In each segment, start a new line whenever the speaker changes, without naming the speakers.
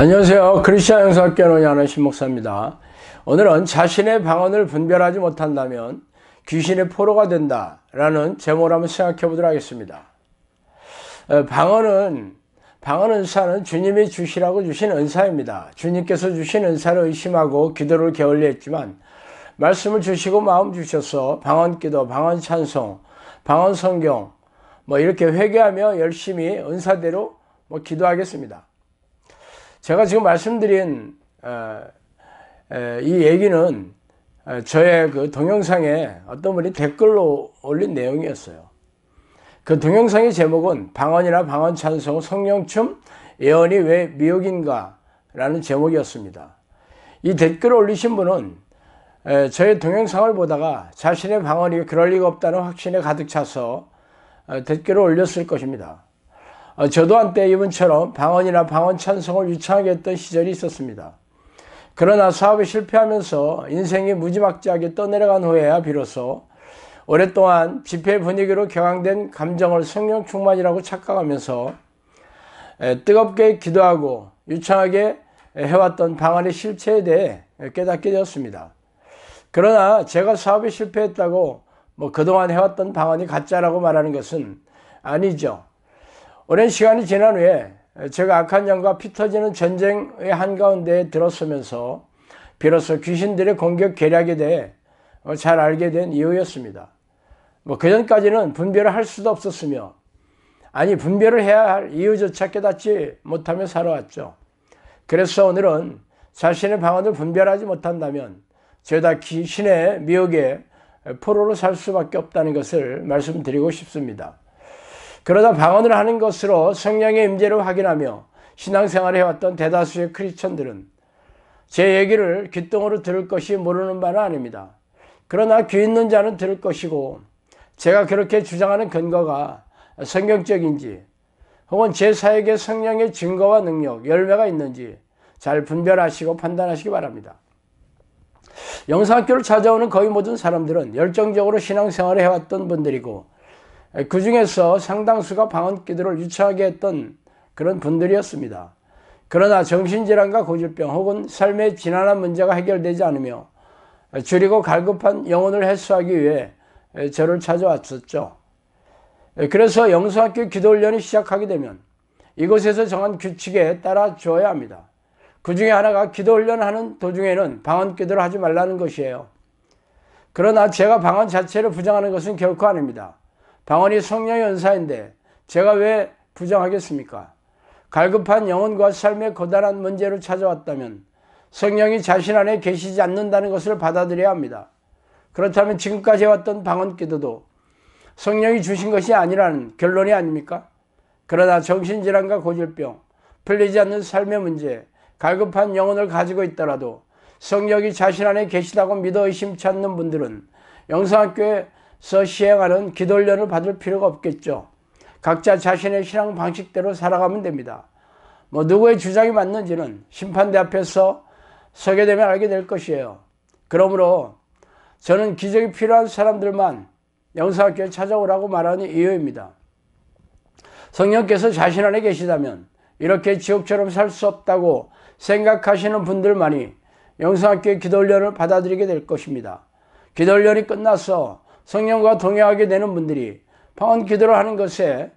안녕하세요. 크리스천 영성학교 논의하는 신목사입니다. 오늘은 자신의 방언을 분별하지 못한다면 귀신의 포로가 된다 라는 제목으로 한번 생각해 보도록 하겠습니다. 방언은 은사는 주님이 주시라고 주신 은사입니다. 주님께서 주신 은사를 의심하고 기도를 게을리 했지만 말씀을 주시고 마음 주셔서 방언 기도, 방언 찬송, 방언 성경 이렇게 회개하며 열심히 은사대로 기도하겠습니다. 제가 지금 말씀드린 이 얘기는 저의 그 동영상에 어떤 분이 댓글로 올린 내용이었어요. 그 동영상의 제목은 방언이나 방언 찬송, 성령춤, 예언이 왜 미혹인가 라는 제목이었습니다. 이 댓글을 올리신 분은 저의 동영상을 보다가 자신의 방언이 그럴 리가 없다는 확신에 가득 차서 댓글을 올렸을 것입니다. 저도 한때 이분처럼 방언이나 방언 찬송을 유창하게 했던 시절이 있었습니다. 그러나 사업에 실패하면서 인생이 무지막지하게 떠내려간 후에야 비로소 오랫동안 집회 분위기로 격앙된 감정을 성령 충만이라고 착각하면서 뜨겁게 기도하고 유창하게 해왔던 방언의 실체에 대해 깨닫게 되었습니다. 그러나 제가 사업에 실패했다고 그동안 해왔던 방언이 가짜라고 말하는 것은 아니죠. 오랜 시간이 지난 후에 제가 악한 영과 피 터지는 전쟁의 한가운데에 들어서면서 비로소 귀신들의 공격 계략에 대해 잘 알게 된 이유였습니다. 그전까지는 분별을 할 수도 없었으며 분별을 해야 할 이유조차 깨닫지 못하며 살아왔죠. 그래서 오늘은 자신의 방언을 분별하지 못한다면 죄다 귀신의 미혹에 포로로 살 수밖에 없다는 것을 말씀드리고 싶습니다. 그러다 방언을 하는 것으로 성령의 임재를 확인하며 신앙생활을 해왔던 대다수의 크리스천들은 제 얘기를 귓등으로 들을 것이 모르는 바는 아닙니다. 그러나 귀 있는 자는 들을 것이고 제가 그렇게 주장하는 근거가 성경적인지 혹은 제 사역에 성령의 증거와 능력, 열매가 있는지 잘 분별하시고 판단하시기 바랍니다. 영성학교를 찾아오는 거의 모든 사람들은 열정적으로 신앙생활을 해왔던 분들이고 그 중에서 상당수가 방언 기도를 유창하게 했던 그런 분들이었습니다. 그러나 정신질환과 고질병 혹은 삶의 지난한 문제가 해결되지 않으며 줄이고 갈급한 영혼을 해소하기 위해 저를 찾아왔었죠. 그래서 영성학교 기도훈련이 시작하게 되면 이곳에서 정한 규칙에 따라 주어야 합니다. 그 중에 하나가 기도훈련하는 도중에는 방언 기도를 하지 말라는 것이에요. 그러나 제가 방언 자체를 부정하는 것은 결코 아닙니다. 방언이 성령의 은사인데 제가 왜 부정하겠습니까? 갈급한 영혼과 삶의 고단한 문제를 찾아왔다면 성령이 자신 안에 계시지 않는다는 것을 받아들여야 합니다. 그렇다면 지금까지 해왔던 방언 기도도 성령이 주신 것이 아니라는 결론이 아닙니까? 그러나 정신질환과 고질병, 풀리지 않는 삶의 문제, 갈급한 영혼을 가지고 있더라도 성령이 자신 안에 계시다고 믿어 의심치 않는 분들은 영성학교에 시행하는 기도훈련을 받을 필요가 없겠죠. 각자 자신의 신앙 방식대로 살아가면 됩니다. 누구의 주장이 맞는지는 심판대 앞에서 서게 되면 알게 될 것이에요. 그러므로 저는 기적이 필요한 사람들만 영성학교에 찾아오라고 말하는 이유입니다. 성령께서 자신 안에 계시다면 이렇게 지옥처럼 살 수 없다고 생각하시는 분들만이 영성학교의 기도훈련을 받아들이게 될 것입니다. 기도훈련이 끝나서 성령과 동행하게 되는 분들이 방언 기도를 하는 것에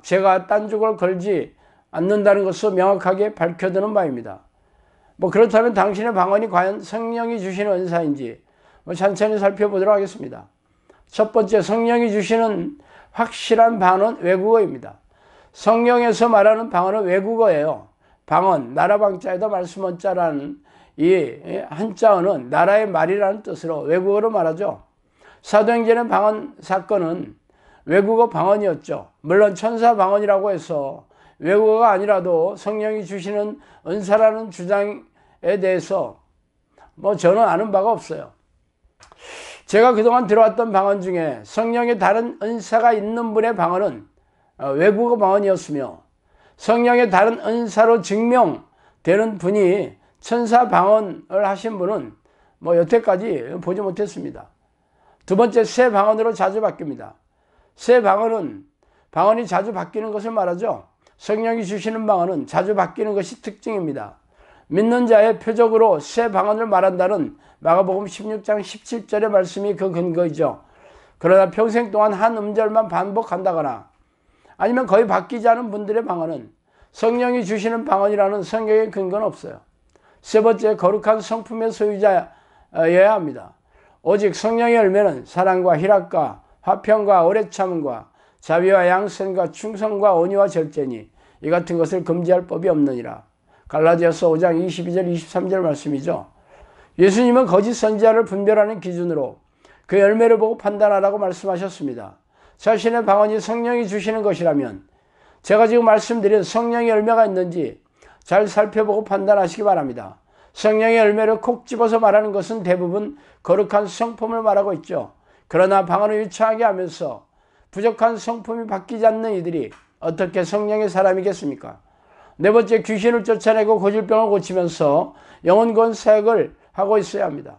제가 딴죽을 걸지 않는다는 것을 명확하게 밝혀두는 바입니다. 그렇다면 당신의 방언이 과연 성령이 주시는 은사인지 천천히 살펴보도록 하겠습니다. 첫 번째, 성령이 주시는 확실한 방언은 외국어입니다. 성령에서 말하는 방언은 외국어예요. 방언, 나라방자에다 말씀원자라는 이 한자어는 나라의 말이라는 뜻으로 외국어로 말하죠. 사도행전의 방언 사건은 외국어 방언이었죠. 물론 천사 방언이라고 해서 외국어가 아니라도 성령이 주시는 은사라는 주장에 대해서 저는 아는 바가 없어요. 제가 그동안 들어왔던 방언 중에 성령의 다른 은사가 있는 분의 방언은 외국어 방언이었으며 성령의 다른 은사로 증명되는 분이 천사 방언을 하신 분은 여태까지 보지 못했습니다. 두 번째, 새 방언으로 자주 바뀝니다. 새 방언은 방언이 자주 바뀌는 것을 말하죠. 성령이 주시는 방언은 자주 바뀌는 것이 특징입니다. 믿는 자의 표적으로 새 방언을 말한다는 마가복음 16장 17절의 말씀이 그 근거이죠. 그러나 평생 동안 한 음절만 반복한다거나 아니면 거의 바뀌지 않은 분들의 방언은 성령이 주시는 방언이라는 성경의 근거는 없어요. 세 번째, 거룩한 성품의 소유자여야 합니다. 오직 성령의 열매는 사랑과 희락과 화평과 오래 참음과 자비와 양선과 충성과 온유와 절제니 이 같은 것을 금지할 법이 없느니라. 갈라디아서 5장 22절 23절 말씀이죠. 예수님은 거짓 선지자를 분별하는 기준으로 그 열매를 보고 판단하라고 말씀하셨습니다. 자신의 방언이 성령이 주시는 것이라면 제가 지금 말씀드린 성령의 열매가 있는지 잘 살펴보고 판단하시기 바랍니다. 성령의 열매를 콕 집어서 말하는 것은 대부분 거룩한 성품을 말하고 있죠. 그러나 방언을 유창하게 하면서 부족한 성품이 바뀌지 않는 이들이 어떻게 성령의 사람이겠습니까? 네 번째, 귀신을 쫓아내고 고질병을 고치면서 영혼구원 사역을 하고 있어야 합니다.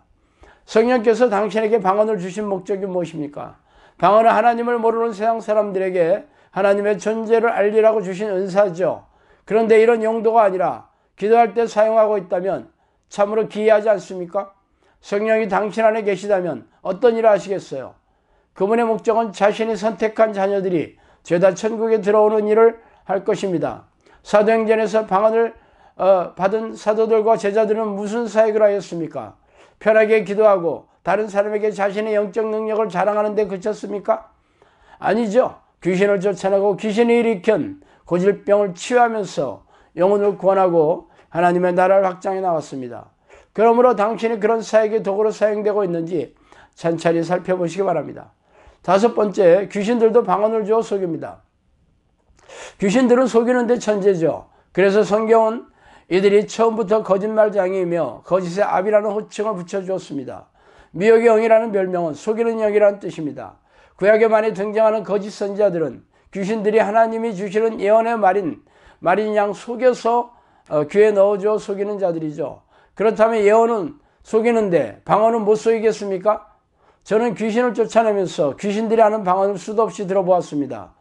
성령께서 당신에게 방언을 주신 목적이 무엇입니까? 방언은 하나님을 모르는 세상 사람들에게 하나님의 존재를 알리라고 주신 은사죠. 그런데 이런 용도가 아니라 기도할 때 사용하고 있다면 참으로 기이하지 않습니까? 성령이 당신 안에 계시다면 어떤 일을 하시겠어요? 그분의 목적은 자신이 선택한 자녀들이 죄다 천국에 들어오는 일을 할 것입니다. 사도행전에서 방언을 받은 사도들과 제자들은 무슨 사역을 하였습니까? 편하게 기도하고 다른 사람에게 자신의 영적 능력을 자랑하는 데 그쳤습니까? 아니죠. 귀신을 쫓아내고 귀신이 일으킨 고질병을 치유하면서 영혼을 구원하고 하나님의 나라를 확장해 나갔습니다. 그러므로 당신이 그런 사역의 도구로 사용되고 있는지 찬찬히 살펴보시기 바랍니다. 다섯 번째, 귀신들도 방언을 주어 속입니다. 귀신들은 속이는데 천재죠. 그래서 성경은 이들이 처음부터 거짓말장이이며 거짓의 압이라는 호칭을 붙여주었습니다. 미혹의 영이라는 별명은 속이는 영이라는 뜻입니다. 구약에 많이 등장하는 거짓 선지자들은 귀신들이 하나님이 주시는 예언의 말인 양 속여서 귀에 넣어줘 속이는 자들이죠. 그렇다면 예언은 속이는데 방언은 못 속이겠습니까? 저는 귀신을 쫓아내면서 귀신들이 하는 방언을 수도 없이 들어보았습니다.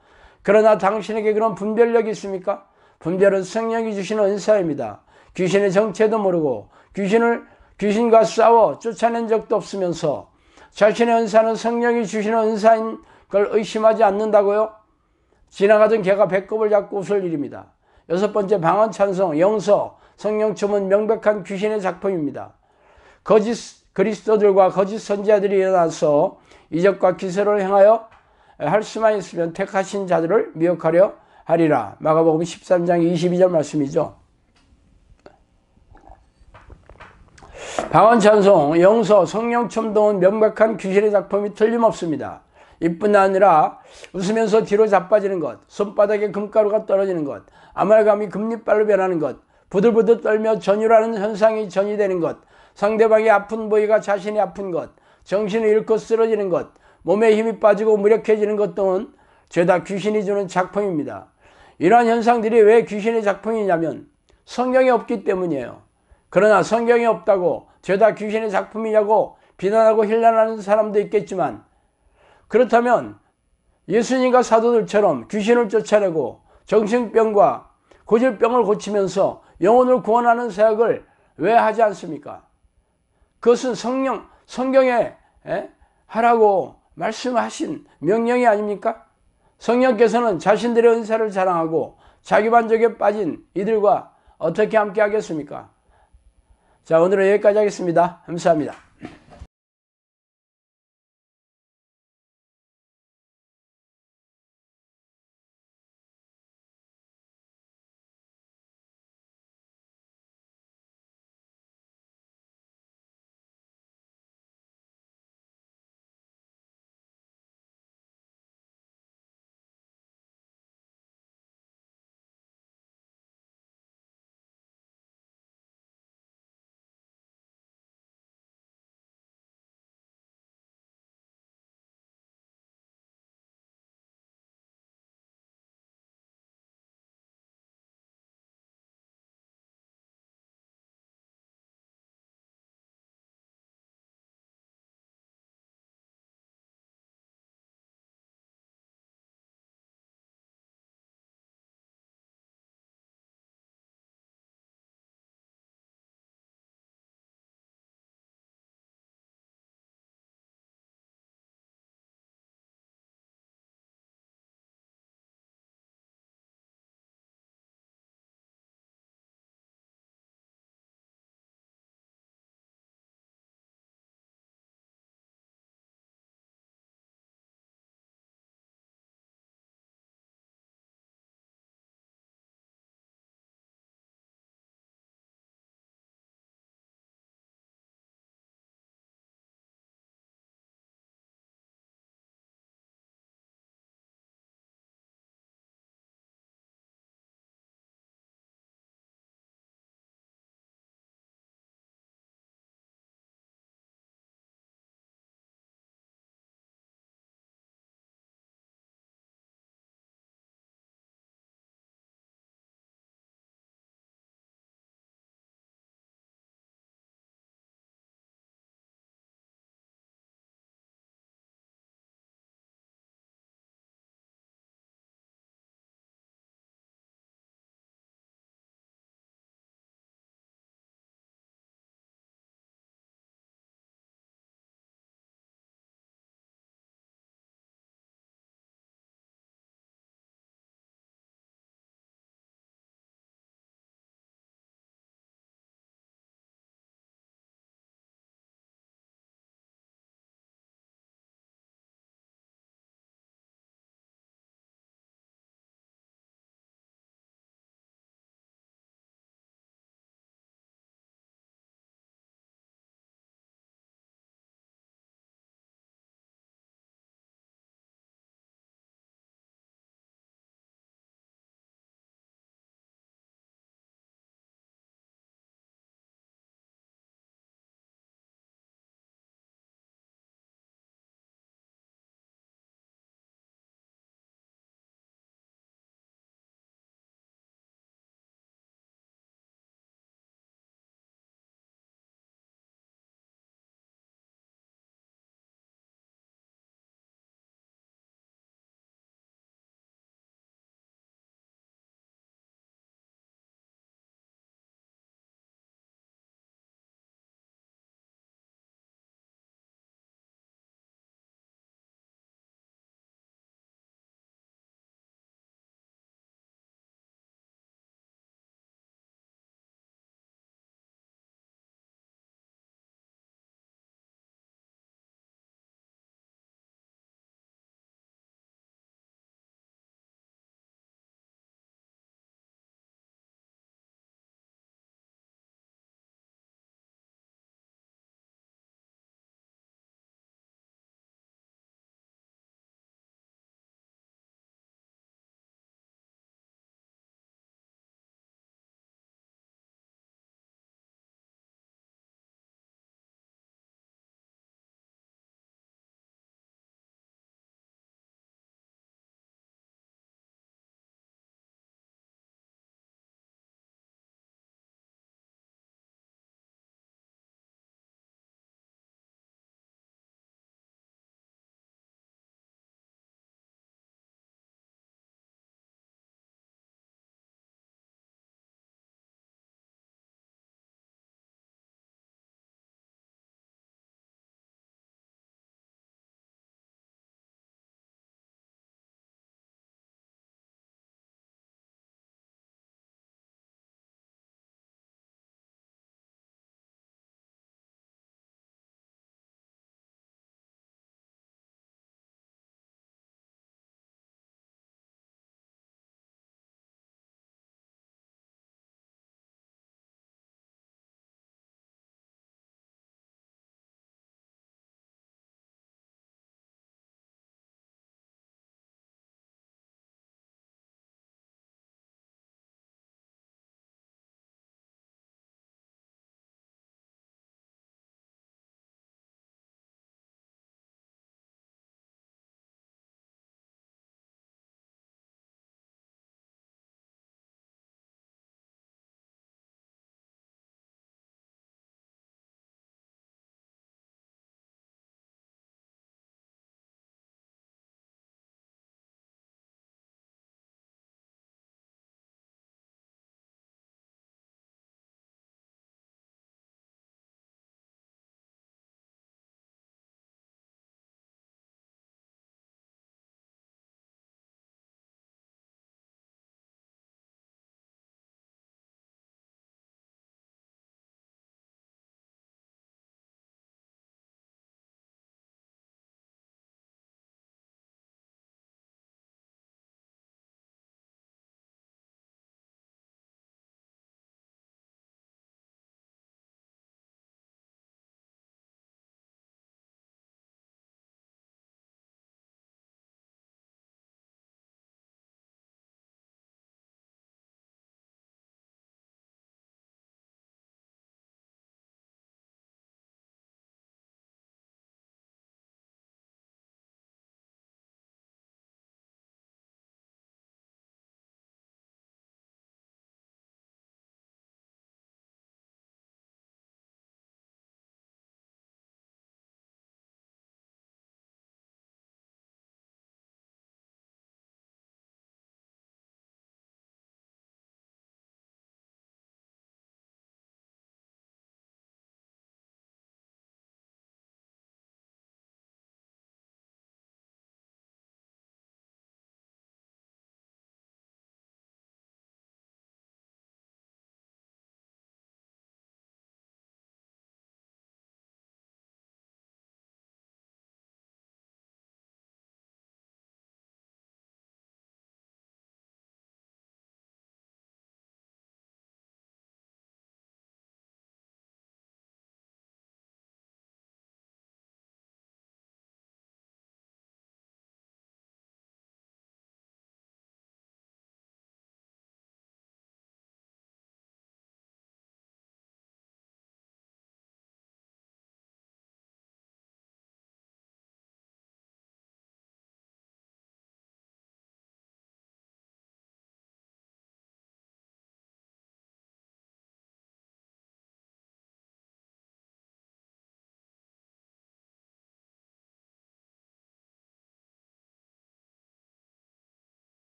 그러나 당신에게 그런 분별력이 있습니까? 분별은 성령이 주시는 은사입니다. 귀신의 정체도 모르고 귀신과 싸워 쫓아낸 적도 없으면서 자신의 은사는 성령이 주시는 은사인 걸 의심하지 않는다고요? 지나가던 개가 배꼽을 잡고 웃을 일입니다. 여섯 번째, 방언, 찬송, 영서, 성령 춤은 명백한 귀신의 작품입니다. 거짓 그리스도들과 거짓 선지자들이 일어나서 이적과 기사를 행하여 할 수만 있으면 택하신 자들을 미혹하려 하리라. 마가복음 13장 22절 말씀이죠. 방언, 찬송, 영서, 성령 춤 등은 명백한 귀신의 작품이 틀림없습니다. 이뿐 아니라 웃으면서 뒤로 자빠지는 것, 손바닥에 금가루가 떨어지는 것, 아말감이 금리빨로 변하는 것, 부들부들 떨며 전율하는 현상이 전이되는 것, 상대방이 아픈 부위가 자신이 아픈 것, 정신을 잃고 쓰러지는 것, 몸에 힘이 빠지고 무력해지는 것 등은 죄다 귀신이 주는 작품입니다. 이러한 현상들이 왜 귀신의 작품이냐면 성경이 없기 때문이에요. 그러나 성경이 없다고 죄다 귀신의 작품이냐고 비난하고 힐난하는 사람도 있겠지만, 그렇다면 예수님과 사도들처럼 귀신을 쫓아내고 정신병과 고질병을 고치면서 영혼을 구원하는 사역을 왜 하지 않습니까? 그것은 성경에 하라고 말씀하신 명령이 아닙니까? 성령께서는 자신들의 은사를 자랑하고 자기만족에 빠진 이들과 어떻게 함께 하겠습니까? 자, 오늘은 여기까지 하겠습니다. 감사합니다.